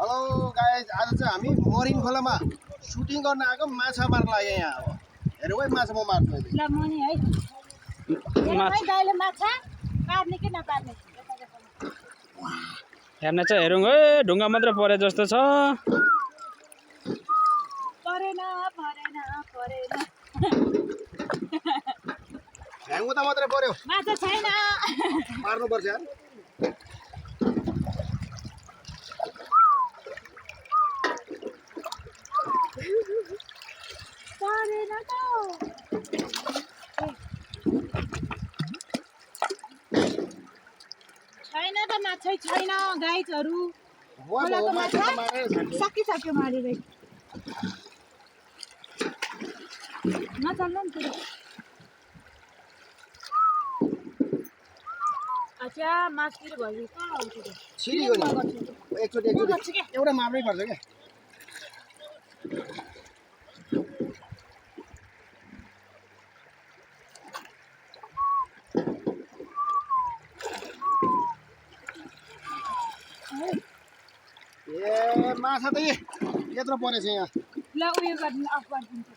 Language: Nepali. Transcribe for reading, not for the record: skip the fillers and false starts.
हेलो गाइस, आज चाहिँ हामी मरिन खोलामा सुटिङ गर्न आएको माछा मार्न लाग्यो यहाँ। अब हेरौँ है माछा म मार्छु अहिले। ल मनी है हेर्नु दाइले माछा पार्ने कि नपार्ने हेर्न चाहिँ हेरौँ है ढुङ्गा मात्र परे जस्तो छ। परेन परेन परेन ढ्याङ्गो त मात्रै पर्यो, माछा छैन। मार्नुपर्छ यार। परेन त छैन त माछै छैन गाइजहरू। खोलाको माछा सकिसक्यो मारेरै नचल्नु नि पुरो। अच्छा माछतिर भयो कहाँ आउँछ छिरियो नि एकचोटि एउटा मार्नै पर्छ क्या। ए माछा त यत्रो परेछ यहाँ। ल उयो गर्नु अफ गरिदिन्छु।